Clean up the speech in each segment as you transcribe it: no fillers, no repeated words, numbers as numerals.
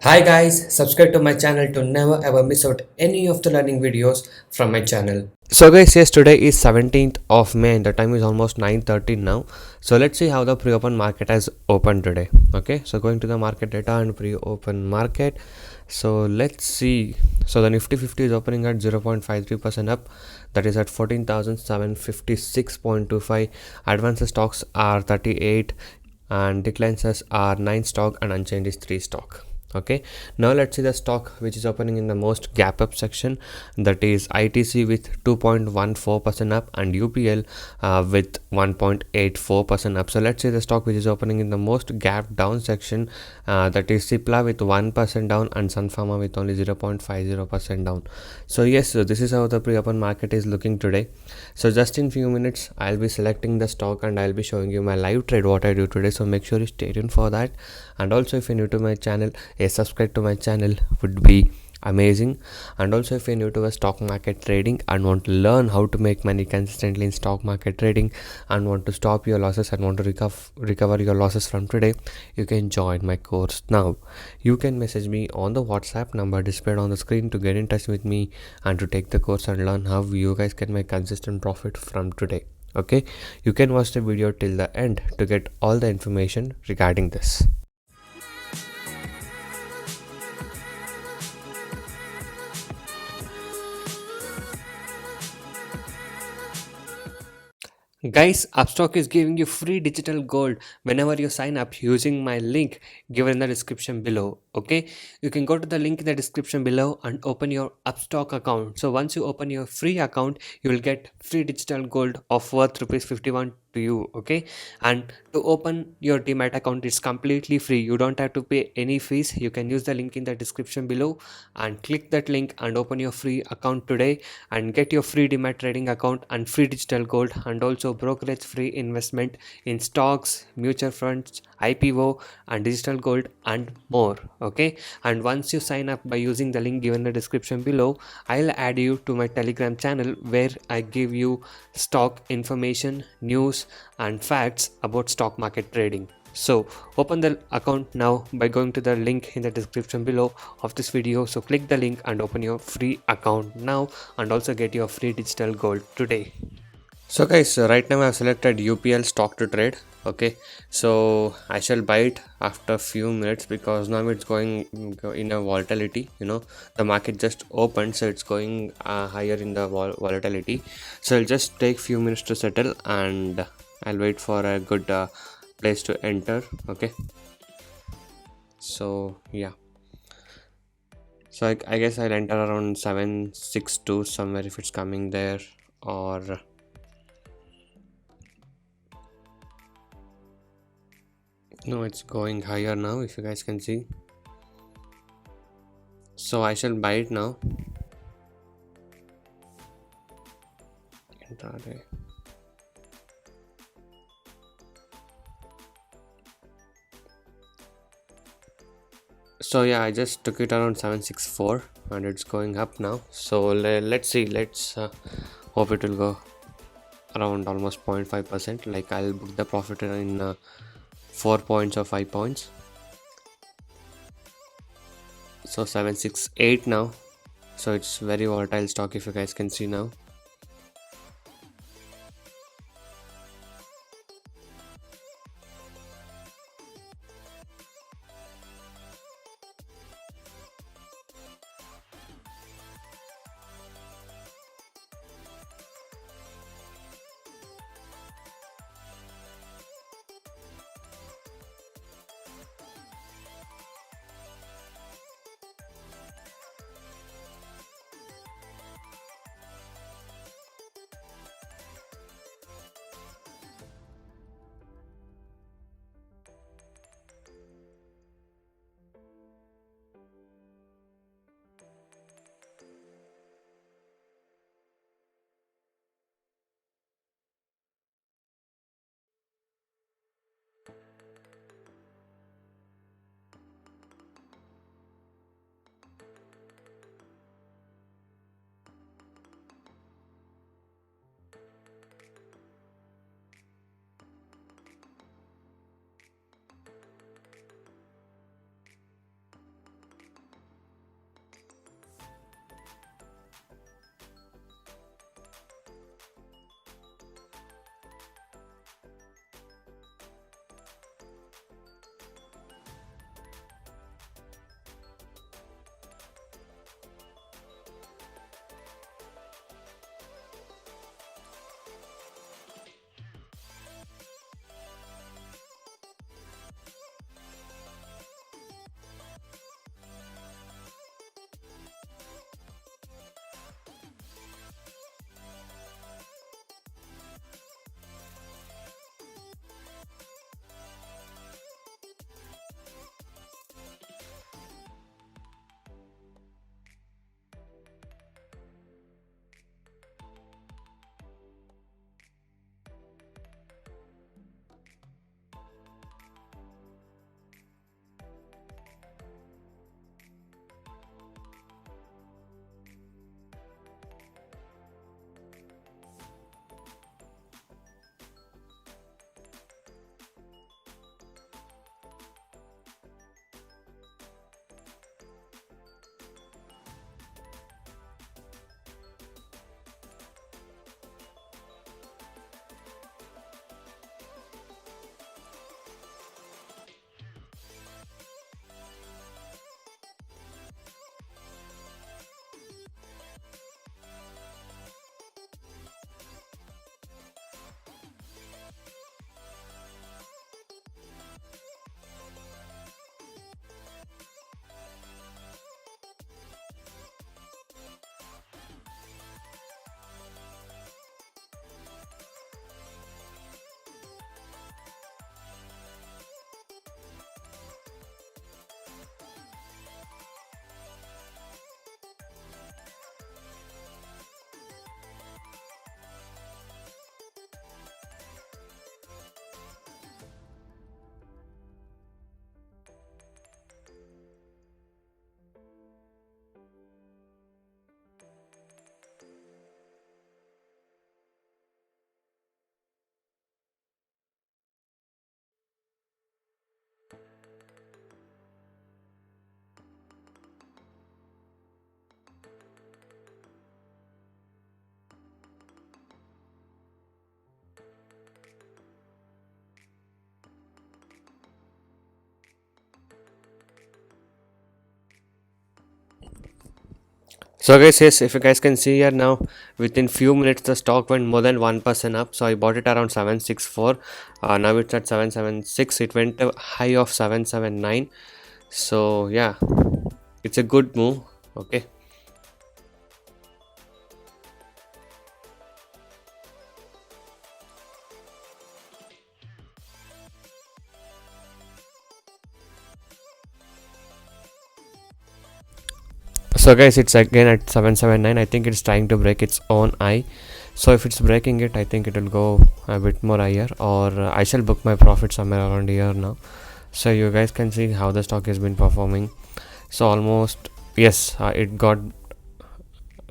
Hi guys, subscribe to my channel to never ever miss out any of the learning videos from my channel. So guys, yes, today is 17th of May and the time is almost 9:30 now. So let's see how the pre-open market has opened today. Okay, so going to the market data and pre-open market. So let's see. So the Nifty 50 is opening at 0.53% up. That is at 14,756.25. Advanced stocks are 38 and declines are 9 stock and unchanged is 3 stock. Okay, now let's see the stock which is opening in the most gap up section, that is ITC with 2.14% up and UPL with 1.84% up. So let's see the stock which is opening in the most gap down section, that is Cipla with 1% down and Sun Pharma with only 0.50% down. So yes, so this is how the pre-open market is looking today. So just in few minutes I'll be selecting the stock and I'll be showing you my live trade what I do today, so make sure you stay tuned for that. And also if you're new to my channel, a subscribe to my channel would be amazing. And also if you're new to a stock market trading and want to learn how to make money consistently in stock market trading and want to stop your losses and want to recover your losses from today, you can join my course now. You can message me on the WhatsApp number displayed on the screen to get in touch with me and to take the course and learn how you guys can make consistent profit from today. Okay, you can watch the video till the end to get all the information regarding this. Guys, Upstock is giving you free digital gold whenever you sign up using my link given in the description below. Okay, you can go to the link in the description below and open your Upstock account. So once you open your free account, you will get free digital gold of worth rupees 51 to you. Okay, and to open your Demat account, it's completely free. You don't have to pay any fees. You can use the link in the description below and click that link and open your free account today and get your free Demat trading account and free digital gold and also brokerage free investment in stocks, mutual funds, IPO and digital gold and more. Okay, and once you sign up by using the link given in the description below, I'll add you to my Telegram channel where I give you stock information, news and facts about stock market trading. So open the account now by going to the link in the description below of this video. So click the link and open your free account now and also get your free digital gold today. So guys, right now I have selected UPL stock to trade. Okay, so I shall buy it after few minutes because now it's going in a volatility. The market just opened, so it's going higher in the volatility. So I'll just take few minutes to settle and I'll wait for a good place to enter. Okay, so yeah, so I guess I'll enter around 762 somewhere if it's coming there, or no, it's going higher now if you guys can see. So I shall buy it now. Intraday. So yeah, I just took it around 764 and it's going up now. So let's see, let's hope it will go around almost 0.5%. Like I'll book the profit in 4 points or 5 points. So 768 now. So it's very volatile stock if you guys can see now. So guys, yes, if you guys can see here now, within few minutes the stock went more than 1% up. So I bought it around 764. Now it's at 776. It went a high of 779. So yeah, it's a good move. Okay. So guys, it's again at 779. I think it's trying to break its own high. So if it's breaking it, I think it will go a bit more higher, or I shall book my profit somewhere around here now. So you guys can see how the stock has been performing. So almost, yes, it got,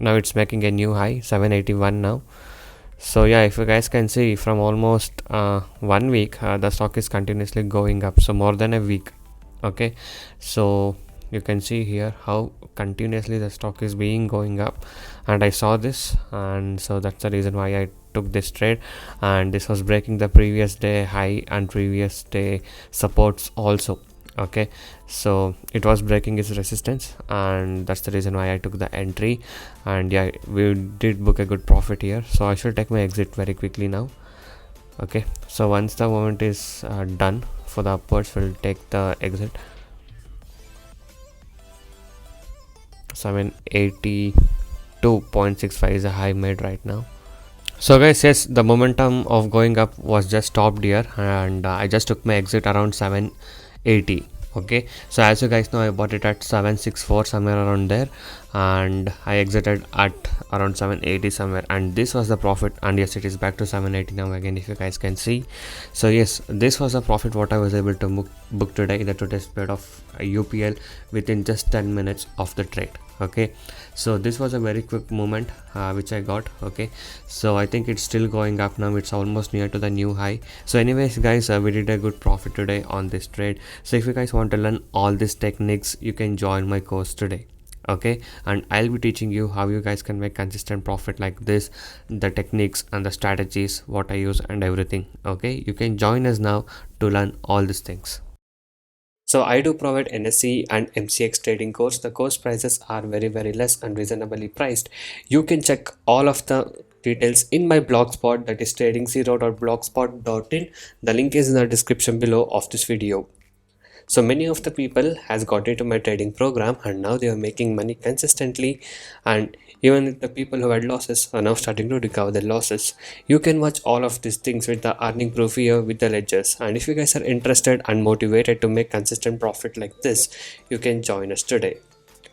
now it's making a new high, 781 now. So yeah, if you guys can see from almost 1 week, the stock is continuously going up, so more than a week. Okay, so you can see here how continuously the stock is being going up, and I saw this, and so that's the reason why I took this trade. And this was breaking the previous day high and previous day supports also. Okay, so it was breaking its resistance, and that's the reason why I took the entry. And yeah, we did book a good profit here, so I should take my exit very quickly now. Okay, so once the movement is done for the upwards, we'll take the exit. 782.65 is a high made right now. So guys, yes, the momentum of going up was just stopped here, and I just took my exit around 780. Okay, so as you guys know, I bought it at 764 somewhere around there, and I exited at around 780 somewhere, and this was the profit. And yes, it is back to 780 now again, if you guys can see. So yes, this was a profit what I was able to book today in the today's trade of UPL within just 10 minutes of the trade. Okay, so this was a very quick movement which I got. Okay, so I think it's still going up now, it's almost near to the new high. So anyways guys, we did a good profit today on this trade. So if you guys want to learn all these techniques, you can join my course today. Okay, and I'll be teaching you how you guys can make consistent profit like this, the techniques and the strategies what I use and everything. Okay, you can join us now to learn all these things. So I do provide NSE and MCX trading course. The course prices are very less and reasonably priced. You can check all of the details in my blogspot, that is tradingzero.blogspot.in. The link is in the description below of this video. So many of the people has got into my trading program, and now they are making money consistently, and even the people who had losses are now starting to recover their losses. You can watch all of these things with the earning proof here with the ledgers. And if you guys are interested and motivated to make consistent profit like this, you can join us today.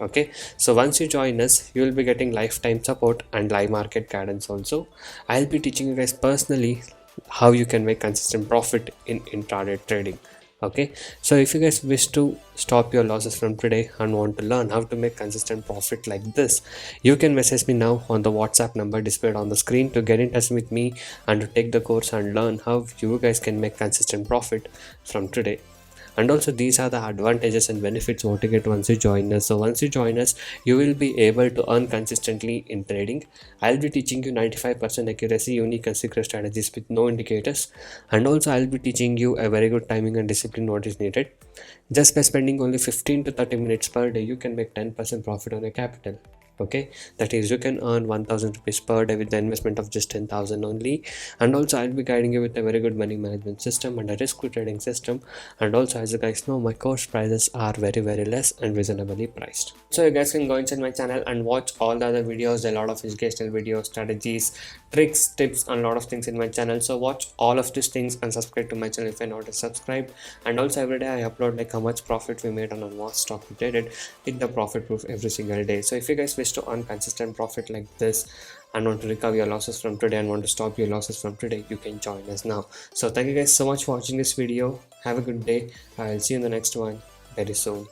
Okay, so once you join us, you will be getting lifetime support and live market guidance also. I'll be teaching you guys personally how you can make consistent profit in intraday trading. Okay, so if you guys wish to stop your losses from today and want to learn how to make consistent profit like this, you can message me now on the WhatsApp number displayed on the screen to get in touch with me and to take the course and learn how you guys can make consistent profit from today. And also, these are the advantages and benefits what you get once you join us. So once you join us, you will be able to earn consistently in trading. I'll be teaching you 95% accuracy, unique and secret strategies with no indicators. And also I'll be teaching you a very good timing and discipline what is needed. Just by spending only 15 to 30 minutes per day, you can make 10% profit on your capital. Okay, that is, you can earn 1000 rupees per day with the investment of just 10,000 only. And also I'll be guiding you with a very good money management system and a risk trading system. And also, as you guys know, my course prices are very less and reasonably priced. So you guys can go inside my channel and watch all the other videos, a lot of educational videos, strategies, tricks, tips, and a lot of things in my channel. So watch all of these things and subscribe to my channel if you're not subscribed. And also every day I upload like how much profit we made on what stock we traded in the profit proof every single day. So if you guys wish to earn consistent profit like this and want to recover your losses from today and want to stop your losses from today, you can join us now. So thank you guys so much for watching this video. Have a good day. I'll see you in the next one very soon.